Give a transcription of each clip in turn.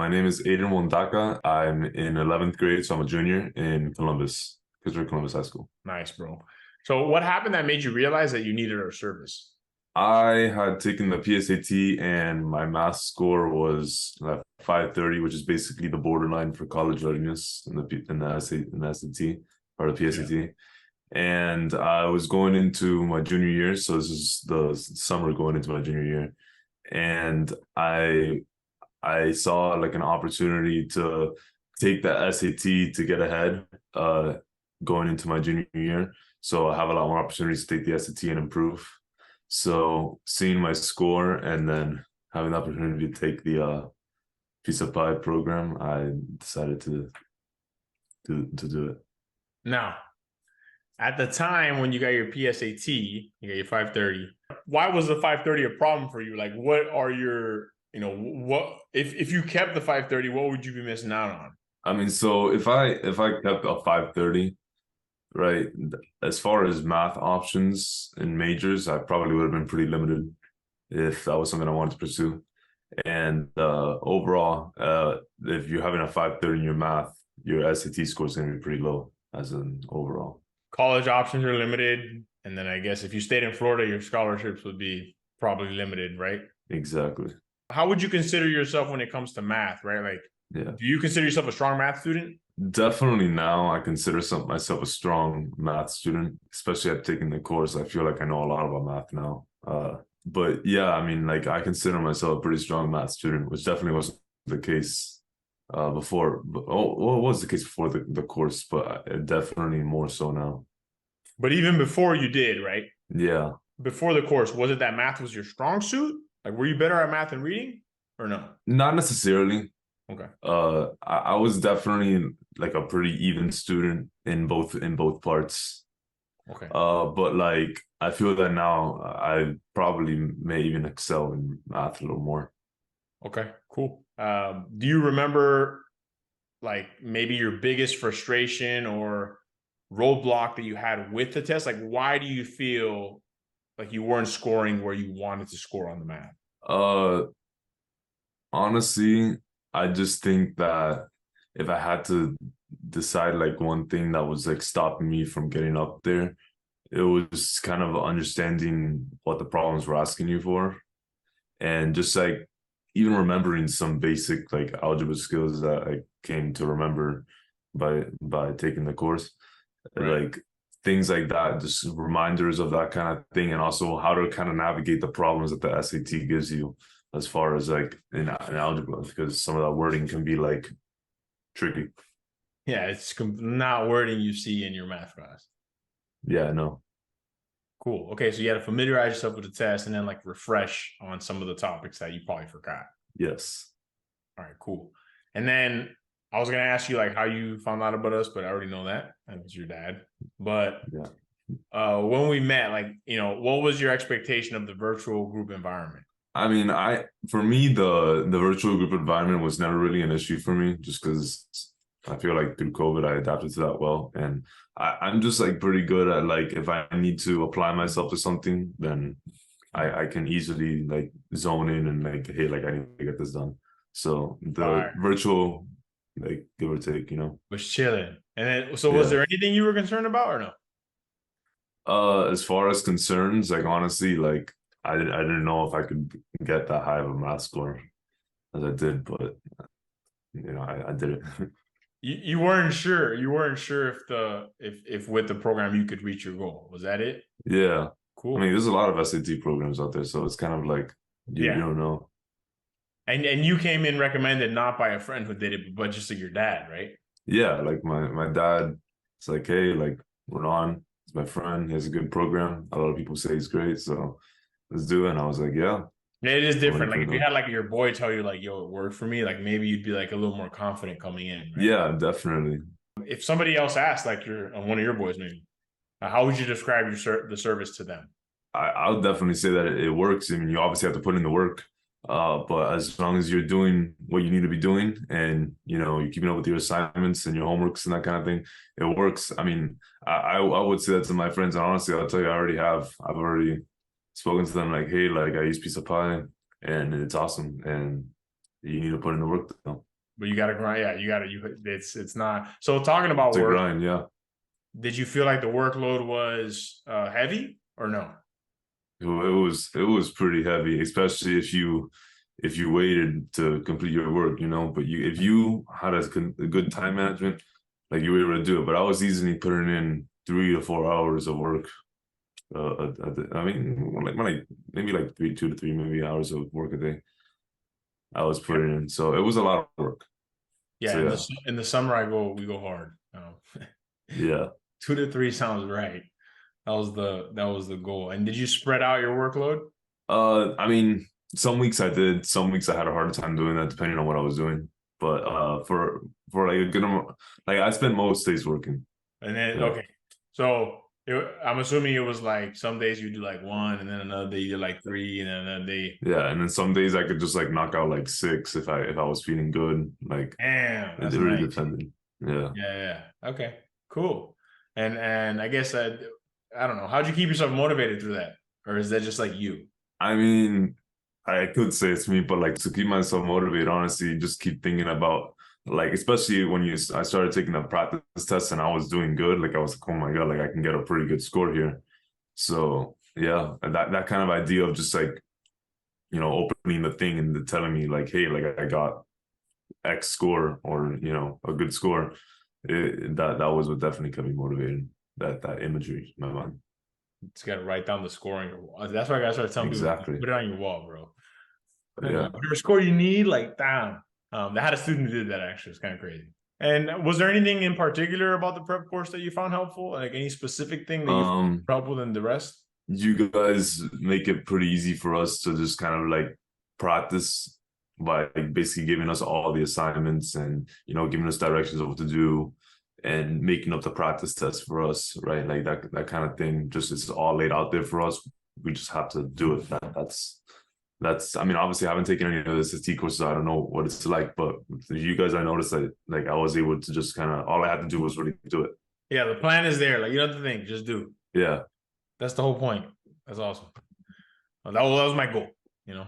My name is Ayden Mondaca. I'm in 11th grade, so I'm a junior in Columbus, Pittsburgh Columbus High School. Nice, bro. So what happened that made you realize that you needed our service? I had taken the PSAT and my math score was 530, which is basically the borderline for college readiness in the SAT or the Yeah. PSAT. And I was going into my junior year, so this is the summer going into my junior year, and I saw like an opportunity to take the SAT to get ahead uh going into my junior year. So I have a lot more opportunities to take the SAT and improve. So seeing my score and then having the opportunity to take the piece of pie program, I decided to do it. Now, at the time when you got your PSAT, you got your 530. Why was the 530 a problem for you? Like, what are your, what if you kept the 530, what would you be missing out on? I mean, so if I kept a 530, right, as far as math options and majors, I probably would have been pretty limited if that was something I wanted to pursue. And overall, if you're having a 530 in your math, your SAT score is going to be pretty low as an overall. College options are limited, and then I guess if you stayed in Florida, your scholarships would be probably limited, right? Exactly. How would you consider yourself when it comes to math, right? Like, Yeah. do you consider yourself a strong math student? Definitely now I consider myself a strong math student, especially after taking the course. I feel like I know a lot about math now. But yeah, I mean, like I consider myself a pretty strong math student, which definitely wasn't the case before. Well, it was the case before the course, but definitely more so now. But even before you did, right? Yeah, Before the course, was it that math was your strong suit? Like, were you better at math and reading or no? not necessarily. Okay. I was definitely like a pretty even student in both parts. Okay. But like I feel that now I probably may even excel in math a little more. Okay. Cool. Do you remember like maybe your biggest frustration or roadblock that you had with the test? Like, why do you feel like you weren't scoring where you wanted to score on the math? Uh, Honestly, I just think that if I had to decide like one thing that was like stopping me from getting up there, it was kind of understanding what the problems were asking you for, and just like even remembering some basic like algebra skills that I came to remember by taking the course, Right. like things like that, just reminders of that kind of thing, and also how to kind of navigate the problems that the SAT gives you as far as like in algebra, because some of that wording can be like tricky. Yeah, it's not wording you see in your math class. Yeah, no. Cool. Okay, so you had to familiarize yourself with the test and then like refresh on some of the topics that you probably forgot. Yes. All right, cool. And then I was gonna ask you like how you found out about us, but I already know that. That was your dad. But Yeah. when we met, like, what was your expectation of the virtual group environment? I mean, I for me the virtual group environment was never really an issue for me, just because I feel like through COVID I adapted to that well, and I'm just like pretty good at like if I need to apply myself to something, then I can easily like zone in and like hey, like I need to get this done. So All the right, virtual, like give or take, you know. was chilling. And then, so was Yeah. there anything you were concerned about or no? As far as concerns, like honestly, like I didn't know if I could get that high of a math score as I did, but I did it. You weren't sure. You weren't sure if if with the program you could reach your goal. Was that it? Yeah. I mean, Cool. there's a lot of SAT programs out there, so it's kind of like you Yeah. don't know. And you came in recommended not by a friend who did it, but just to your dad, right? Yeah, like my dad, it's like, hey, like Ron, he's my friend. He has a good program. A lot of people say he's great, so let's do it. And I was like, yeah, It is I'm ready different. Like for if you it. had like your boy tell you like, "Yo, it worked for me," like maybe you'd be like a little more confident coming in, right? Yeah, definitely. If somebody else asked, like you're one of your boys, maybe, how would you describe the service to them? I would definitely say that it works. I mean, you obviously have to put in the work, but as long as you're doing what you need to be doing, and you're keeping up with your assignments and your homeworks and that kind of thing, it works. I mean, I would say that to my friends, and honestly, I'll tell you, I already have. I've already spoken to them like, hey, like I use Piece of Pie, and it's awesome, and you need to put in the work though. But you got to grind. Yeah, you got to. It's not. So talking about It's a work, grind, yeah. did you feel like the workload was heavy or no? It was pretty heavy, especially if you waited to complete your work, you know. But if you had a good time management, like you were able to do it. But I was easily putting in 3 to 4 hours of work. I mean, like maybe like 2 to 3 maybe hours of work a day. I was Yeah, putting in, so it was a lot of work. yeah. So In yeah, the summer, we go hard. yeah. 2 to 3 sounds right. That was the goal. And did you spread out your workload? I mean, some weeks I did, some weeks I had a hard time doing that, depending on what I was doing. But for like a good amount, like I spent most days working. And then Yeah, okay, so I'm assuming it was like some days you do like one, and then another day you do like three, and then another day. yeah. And then some days I could just like knock out like six if I was feeling good. Like Damn, it that's really nice. depended. Yeah. Yeah, yeah. Okay, cool. And I guess I don't know. How'd you keep yourself motivated through that, or is that just like you? I mean, I could say it's me, but like to keep myself motivated, honestly, just keep thinking about like, especially when I started taking the practice test and I was doing good. Like I was like, oh my God, like I can get a pretty good score here. So yeah, and that kind of idea of just like, opening the thing and telling me like, hey, like I got X score or, a good score. That was what definitely kept me motivated. That imagery in my mind. Just got to write down the score on your wall. That's why I got to start telling people Exactly. put it on your wall, bro. Yeah. Whatever score you need, like damn. I had a student who did that actually. It's kind of crazy. And was there anything in particular about the prep course that you found helpful? Like any specific thing that you found Um, helpful than the rest? you guys make it pretty easy for us to just kind of like practice by like basically giving us all the assignments and giving us directions of what to do and making up the practice test for us, right? Like that kind of thing. Just it's all laid out there for us. We just have to do it. That's I mean, obviously I haven't taken any of the SAT courses. I don't know what it's like, but you guys, I noticed that like I was able to just kind of all I had to do was really do it. Yeah, the plan is there. Like you don't have to think, just do. Yeah. That's the whole point. That's awesome. That was my goal, you know.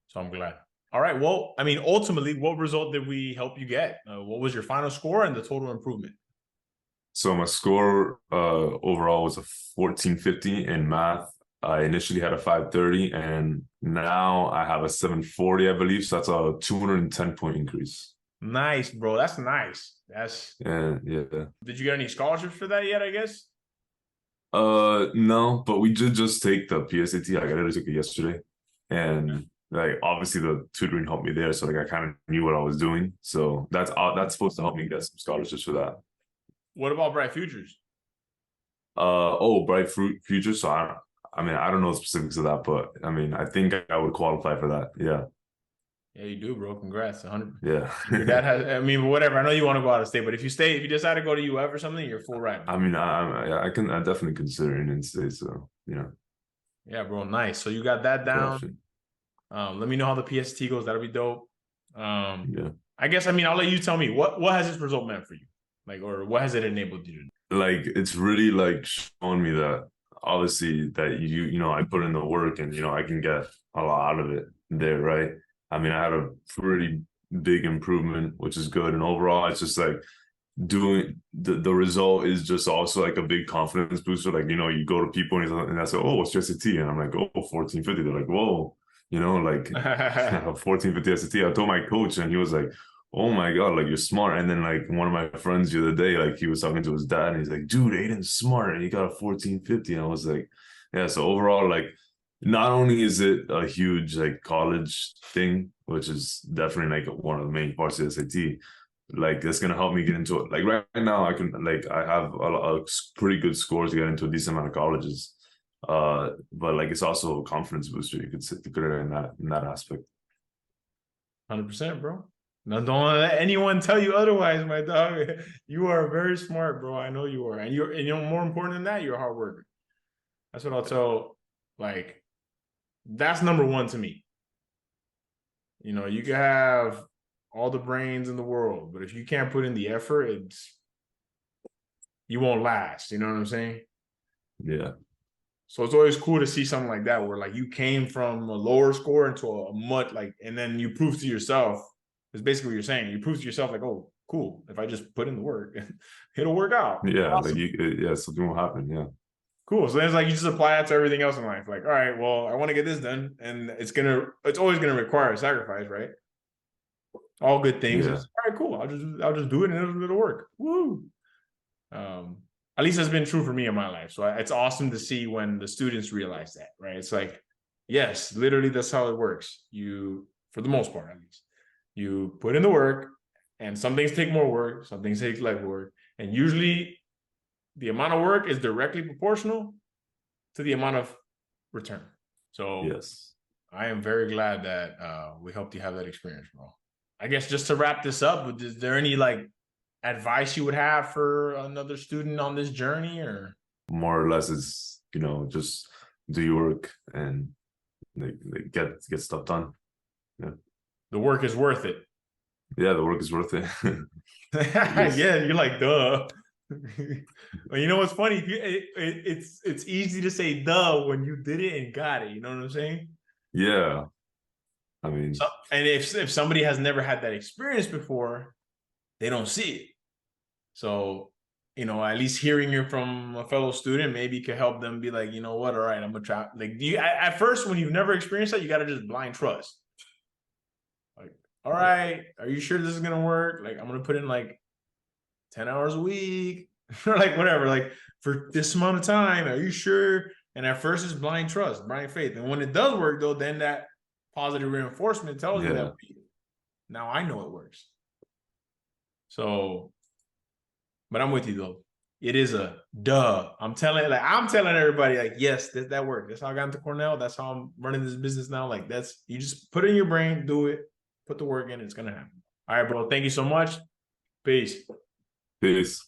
So I'm glad. All right. Well, I mean, ultimately, what result did we help you get? What was your final score and the total improvement? So my score overall was a 1450 in math. I initially had a 530 and now I have a 740, I believe. So that's a 210 point increase. Nice, bro. That's nice. That's. And yeah. Did you get any scholarships for that yet? I guess. No, but we did just take the PSAT. Like I literally took it yesterday. And like obviously the tutoring helped me there. So like I kind of knew what I was doing. So that's supposed to help me get some scholarships for that. What about Bright Futures? Oh, bright fruit future. So I mean, I don't know the specifics of that, but I mean, I think I would qualify for that. Yeah, Yeah, you do, bro. Congrats. 100. yeah. Your dad has. I mean, whatever. I know you want to go out of state, but if you decide to go to UF or something, you're full right, I bro. mean, I definitely consider it in state. So Yeah, bro. Nice. So you got that down. definitely. Let me know how the PST goes. That'll be dope. Yeah, I guess I mean I'll let you tell me what has this result meant for you, like, or what has it enabled you to do? like it's really like showing me that obviously that I put in the work and I can get a lot out of it there, right? I mean, I had a pretty big improvement, which is good, and overall, it's just like doing the result is just also like a big confidence booster. Like, you go to people and I say, oh, what's your SAT? And I'm like, oh, 1450. They're like, whoa, like 1450 SAT. I told my coach and he was like, oh my God, like you're smart. And then like one of my friends the other day, like he was talking to his dad and he's like, dude, Ayden's smart and he got a 1450. And I was like, yeah. So overall, like not only is it a huge like college thing, which is definitely like one of the main parts of the SAT, like it's gonna help me get into it. Like right now, I have a pretty good scores to get into a decent amount of colleges. But like it's also a confidence booster. You could put it in that aspect. 100%, bro. No, don't let anyone tell you otherwise, my dog. You are very smart, bro. I know you are, and more important than that, you're a hard worker. That's what I'll tell. Like, that's number one to me. You can have all the brains in the world, but if you can't put in the effort, you won't last. You know what I'm saying? Yeah, So it's always cool to see something like that, where like you came from a lower score into a much like, and then you prove to yourself It's basically what you're saying. You prove to yourself like, oh, cool. If I just put in the work, it'll work out. Yeah, like Awesome. yeah, something will happen. Yeah, Cool. So then it's like you just apply that to everything else in life. Like, all right, well, I want to get this done, and it's always gonna require a sacrifice, right? All good things. yeah, It's all right, cool. I'll just do it and it'll work. Woo. At least that's been true for me in my life. So it's awesome to see when the students realize that, right? It's like, yes, literally that's how it works. You, for the most part, at least, you put in the work, and some things take more work, some things take less work, and usually the amount of work is directly proportional to the amount of return. So yes. I am very glad that we helped you have that experience, bro. I guess just to wrap this up, is there any like advice you would have for another student on this journey, or More or less, it's just do your work and like get stuff done. Yeah, the work is worth it? yeah, the work is worth it. Yes. Yeah, you're like, duh. Well, you know what's funny? It's easy to say duh when you did it and got it. You know what I'm saying? Yeah, I mean, So, and if somebody has never had that experience before, they don't see it. So, at least hearing it from a fellow student maybe could help them be like, you know what? All right, I'm gonna try. Like, at first, when you've never experienced that, you got to just blind trust. Like, all right, are you sure this is gonna work? Like, I'm gonna put in like 10 hours a week or like whatever, like for this amount of time. Are you sure? And at first, it's blind trust, blind faith. And when it does work, though, then that positive reinforcement tells you yeah, that now I know it works. So, but I'm with you though. It is a duh. I'm telling everybody, like, yes, that worked. That's how I got into Cornell. That's how I'm running this business now. Like, that's, you just put it in your brain, do it, put the work in, it's gonna happen. All right, bro. Thank you so much. Peace. peace.